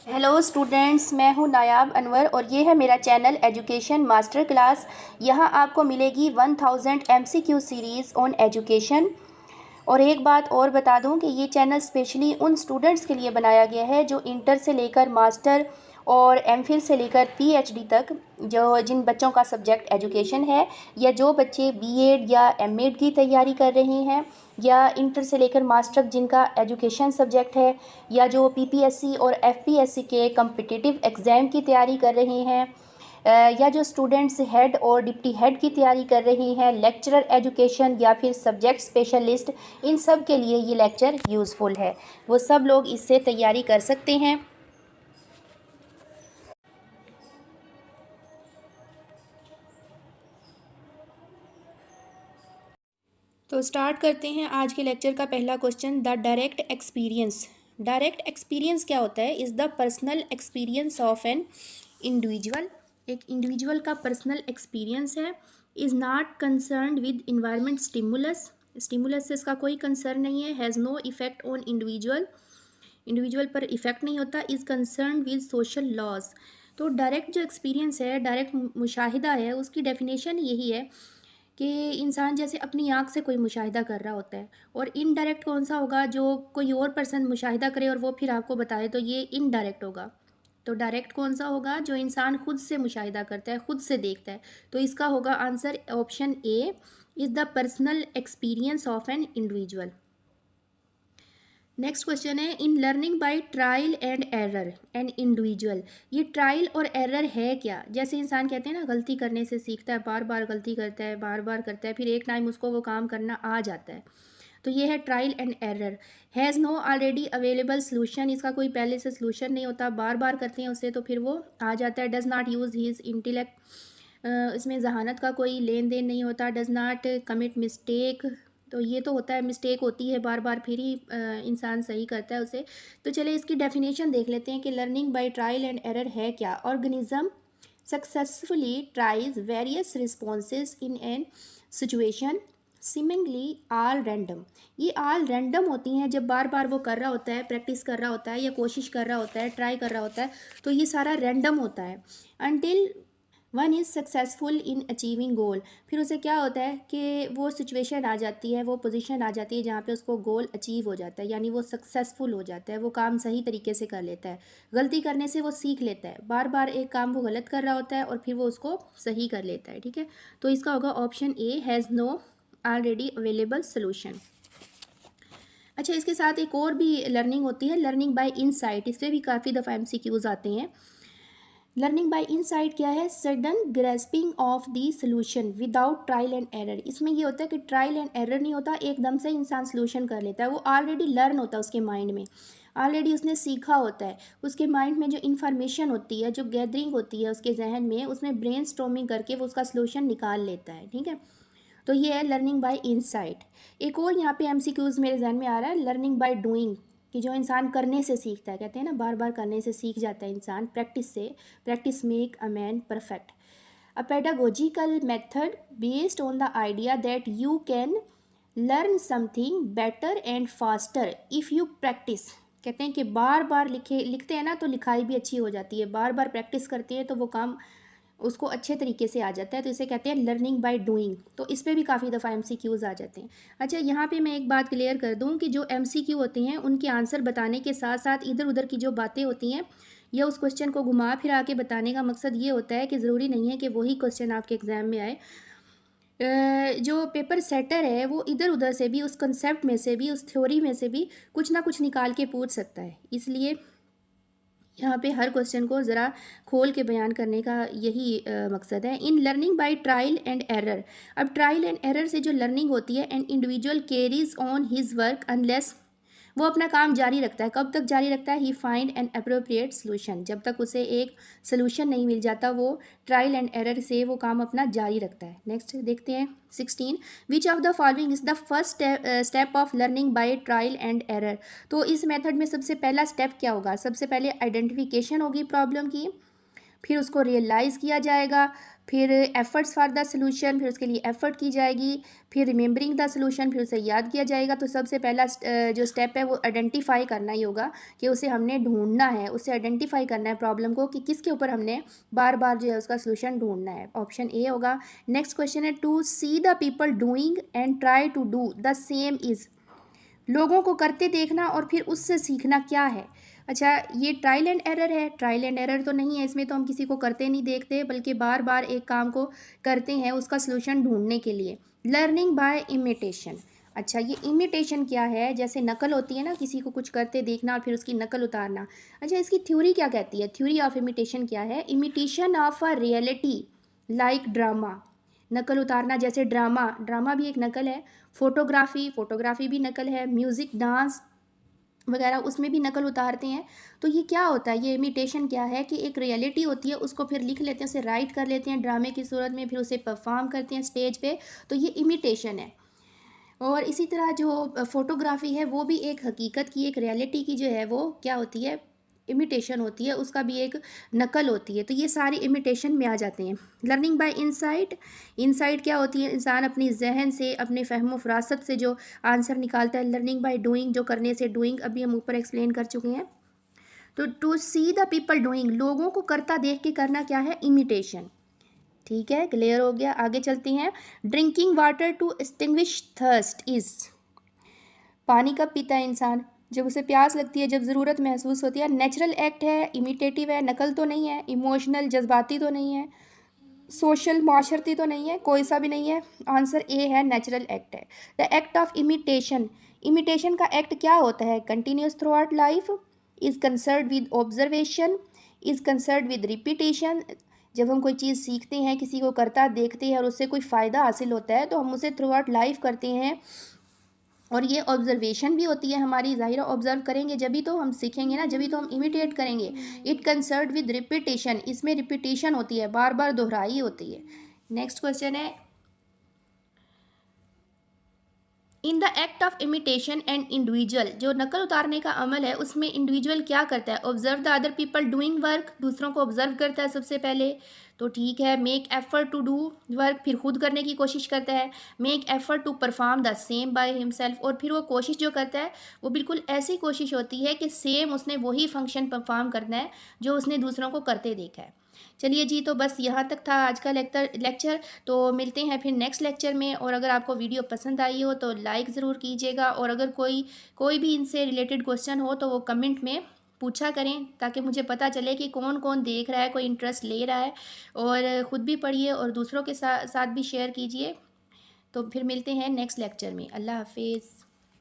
Hello students, मैं हूं नायाब अनवर और ये है मेरा चैनल एजुकेशन मास्टर क्लास। यहाँ आपको मिलेगी 1000 MCQ सीरीज़ ऑन एजुकेशन। और एक बात और बता दूं कि ये चैनल स्पेशली उन स्टूडेंट्स के लिए बनाया गया है जो इंटर से लेकर मास्टर और एमफिल से लेकर पीएचडी तक, जो जिन बच्चों का सब्जेक्ट एजुकेशन है, या जो बच्चे बीएड या एमएड की तैयारी कर रहे हैं, या इंटर से लेकर मास्टर जिनका एजुकेशन सब्जेक्ट है, या जो पीपीएससी और एफपीएससी के कम्पिटिटिव एग्ज़ाम की तैयारी कर रहे हैं, या जो स्टूडेंट्स हेड और डिप्टी हेड की तैयारी कर रही हैं, लेक्चरर एजुकेशन या फिर सब्जेक्ट स्पेशलिस्ट, इन सब के लिए ये लेक्चर यूज़फुल है। वो सब लोग इससे तैयारी कर सकते हैं। तो स्टार्ट करते हैं आज के लेक्चर का पहला question. The direct experience. Direct experience क्या होता है? Is the personal experience of an individual. एक इंडिविजुअल का पर्सनल एक्सपीरियंस है। Is not concerned with environment stimulus. Stimulus से इसका कोई कंसर्न नहीं है। Has no effect on individual. Individual पर इफेक्ट नहीं होता। Is concern with social laws. तो डायरेक्ट जो एक्सपीरियंस है, डायरेक्ट मुशाहिदा है, उसकी डेफिनेशन यही है कि इंसान जैसे अपनी आँख से कोई मुशाहिदा कर रहा होता है। और इनडायरेक्ट कौन सा होगा? जो कोई और पर्सन मुशाहिदा करे और वो फिर आपको बताए, तो ये इनडायरेक्ट होगा। तो डायरेक्ट कौन सा होगा? जो इंसान खुद से मुशाहिदा करता है, खुद से देखता है। तो इसका होगा answer option A, is the personal experience of an individual. Next question है, in learning by trial and error an individual. ये ट्रायल और एरर है क्या? जैसे इंसान कहते हैं ना, गलती करने से सीखता है, बार बार गलती करता है, बार बार करता है, फिर एक टाइम उसको वो काम करना आ जाता है। तो ये है trial and error. Has know already available solution. इसका कोई पहले से सोल्यूशन नहीं होता, बार बार करते हैं उसे तो फिर वो आ जाता है। Does not use his intellect. इसमें जहानत का कोई लेन देन नहीं होता। Does not commit mistake. तो ये तो होता है, मिस्टेक होती है बार बार, फिर ही इंसान सही करता है उसे। तो चलिए इसकी डेफिनेशन देख लेते हैं कि learning by trial and error है क्या। Organism successfully tries various responses in an situation seemingly all random. ये ऑल रैंडम होती हैं। जब बार बार वो कर रहा होता है, प्रैक्टिस कर रहा होता है, या कोशिश कर रहा होता है, ट्राई कर रहा होता है, तो ये सारा रैंडम होता है। Until one is successful in achieving goal. फिर उसे क्या होता है कि वो सिचुएशन आ जाती है, वो पोजीशन आ जाती है जहाँ पे उसको गोल अचीव हो जाता है, यानी वो सक्सेसफुल हो जाता है, वो काम सही तरीके से कर लेता है। गलती करने से वो सीख लेता है। बार बार एक काम वो गलत कर रहा होता है और फिर वो उसको सही कर लेता है। ठीक है, तो इसका होगा option A, has know already available solution. अच्छा, इसके साथ एक और भी लर्निंग होती है, लर्निंग बाय इनसाइट। इस पर भी काफ़ी दफ़ा MCQs आते हैं। लर्निंग बाय इनसाइट क्या है? Sudden grasping of the solution without trial and error. इसमें ये होता है कि ट्रायल एंड एरर नहीं होता, एकदम से इंसान सोल्यूशन कर लेता है। वो ऑलरेडी लर्न होता है उसके माइंड में, ऑलरेडी उसने सीखा होता है। उसके माइंड में जो इन्फॉर्मेशन होती है, जो गैदरिंग होती है उसके जहन में, उसमें ब्रेन स्टॉर्मिंग करके वो उसका सोल्यूशन निकाल लेता है। ठीक है, तो ये है लर्निंग बाय इनसाइट। एक और यहाँ पे MCQs मेरे जहन में आ रहा है, लर्निंग बाय डूइंग, कि जो इंसान करने से सीखता है। कहते हैं ना, बार बार करने से सीख जाता है इंसान, प्रैक्टिस से। Practice make a man perfect. A pedagogical method based on the idea that you can learn something better and faster if you practice. कहते हैं कि बार बार लिखते हैं ना, तो लिखाई भी अच्छी हो जाती है। बार बार प्रैक्टिस करते हैं तो वो काम उसको अच्छे तरीके से आ जाता है। तो इसे कहते हैं लर्निंग बाय डूइंग। तो इस पर भी काफ़ी दफ़ा MCQs आ जाते हैं। अच्छा, यहाँ पे मैं एक बात क्लियर कर दूँ कि जो MCQ होते हैं उनके आंसर बताने के साथ साथ इधर उधर की जो बातें होती हैं, या उस क्वेश्चन को घुमा फिरा के बताने का मकसद ये होता है कि ज़रूरी नहीं है कि वही क्वेश्चन आपके एग्ज़ाम में आए। जो पेपर सेटर है वो इधर उधर से भी, उस कंसेप्ट में से भी, उस थ्योरी में से भी कुछ ना कुछ निकाल के पूछ सकता है। इसलिए यहाँ पे हर क्वेश्चन को ज़रा खोल के बयान करने का यही मकसद है। In learning by trial and error. अब ट्रायल एंड एरर से जो लर्निंग होती है, an individual carries on his work unless, वो अपना काम जारी रखता है। कब तक जारी रखता है? ही फाइंड एन अप्रोप्रिएट सोल्यूशन। जब तक उसे एक सोल्यूशन नहीं मिल जाता, वो ट्रायल एंड एरर से वो काम अपना जारी रखता है। नेक्स्ट देखते हैं 16, which of the following is the first step of learning by trial and error. तो इस मेथड में सबसे पहला स्टेप क्या होगा? सबसे पहले आइडेंटिफिकेशन होगी प्रॉब्लम की। फिर उसको रियलाइज़ किया जाएगा, फिर एफ़र्ट्स फॉर द सॉल्यूशन, फिर उसके लिए एफ़र्ट की जाएगी, फिर रिमेंबरिंग द सॉल्यूशन, फिर उसे याद किया जाएगा। तो सबसे पहला जो स्टेप है वो आइडेंटिफ़ाई करना ही होगा कि उसे हमने ढूंढना है, उसे आइडेंटिफ़ाई करना है प्रॉब्लम को कि किसके ऊपर हमने बार बार जो है उसका सॉल्यूशन ढूंढना है। ऑप्शन ए होगा। नेक्स्ट क्वेश्चन है, to see the people doing and try to do the same is. लोगों को करते देखना और फिर उससे सीखना क्या है। अच्छा, ये ट्रायल एंड एरर है। ट्रायल एंड एरर तो नहीं है इसमें, तो हम किसी को करते नहीं देखते बल्कि बार बार एक काम को करते हैं उसका सलूशन ढूंढने के लिए। Learning by imitation. अच्छा, ये इमिटेशन क्या है? जैसे नकल होती है ना, किसी को कुछ करते देखना और फिर उसकी नकल उतारना। अच्छा, इसकी थ्योरी क्या कहती है? थ्योरी ऑफ इमिटेशन क्या है? Imitation of a reality like drama. नकल उतारना जैसे ड्रामा, ड्रामा भी एक नकल है। फोटोग्राफी, फोटोग्राफी भी नकल है। म्यूज़िक, डांस वगैरह उसमें भी नकल उतारते हैं। तो ये क्या होता है? ये इमिटेशन क्या है कि एक रियलिटी होती है उसको फिर लिख लेते हैं, उसे राइट कर लेते हैं ड्रामे की सूरत में, फिर उसे परफॉर्म करते हैं स्टेज पे। तो ये इमिटेशन है। और इसी तरह जो फ़ोटोग्राफ़ी है वो भी एक हकीकत की, एक रियलिटी की जो है वो क्या होती है? इमिटेशन होती है, उसका भी एक नकल होती है। तो ये सारी इमिटेशन में आ जाते हैं। Learning by insight. इनसाइट क्या होती है? इंसान अपनी जहन से, अपने फ़हम फ़रासत से जो आंसर निकालता है। लर्निंग बाय डूइंग, जो करने से, डूइंग अभी हम ऊपर एक्सप्लेन कर चुके हैं। तो to see the people doing, लोगों को करता देख के करना क्या है? इमिटेशन। ठीक है, क्लियर हो गया। आगे चलते हैं। Drinking water to extinguish thirst is. पानी कब पीता है इंसान? जब उसे प्यास लगती है, जब ज़रूरत महसूस होती है। नेचुरल एक्ट है, इमिटेटिव है, नकल तो नहीं है। इमोशनल, जज्बाती तो नहीं है। सोशल, माशरती तो नहीं है, कोई सा भी नहीं है। आंसर ए है, नेचुरल एक्ट है। The act of imitation. Imitation का एक्ट क्या होता है? Continuous through out life, is concern with observation, is concern with repetition. जब हम कोई चीज़ सीखते हैं, किसी को करता देखते हैं और उससे कोई फ़ायदा हासिल होता है तो हम उसे थ्रू आउट लाइफ करते हैं। और ये ऑब्जर्वेशन भी होती है हमारी, ज़ाहिर ऑब्जर्व करेंगे जभी तो हम सीखेंगे ना, जभी तो हम इमिटेट करेंगे। इट कंसर्न विद रिपीटेशन, इसमें रिपीटेशन होती है, बार बार दोहराई होती है। नेक्स्ट क्वेश्चन है, in the act of imitation and individual, जो नकल उतारने का अमल है उसमें इंडिविजुअल क्या करता है? Observe the other people doing work, दूसरों को ऑब्जर्व करता है सबसे पहले। तो ठीक है। Make effort to do work, फिर खुद करने की कोशिश करता है। Make effort to perform the same by himself, और फिर वो कोशिश जो करता है वो बिल्कुल ऐसी कोशिश होती है कि सेम उसने वही फंक्शन परफॉर्म करना है जो उसने दूसरों को करते देखा है। चलिए जी, तो बस यहाँ तक था आज का लेक्चर। तो मिलते हैं फिर नेक्स्ट लेक्चर में। और अगर आपको वीडियो पसंद आई हो तो लाइक ज़रूर कीजिएगा, और अगर कोई भी इनसे रिलेटेड क्वेश्चन हो तो वो कमेंट में पूछा करें, ताकि मुझे पता चले कि कौन कौन देख रहा है, कोई इंटरेस्ट ले रहा है। और ख़ुद भी पढ़िए और दूसरों के साथ भी शेयर कीजिए। तो फिर मिलते हैं नेक्स्ट लेक्चर में। अल्लाह हाफिज़।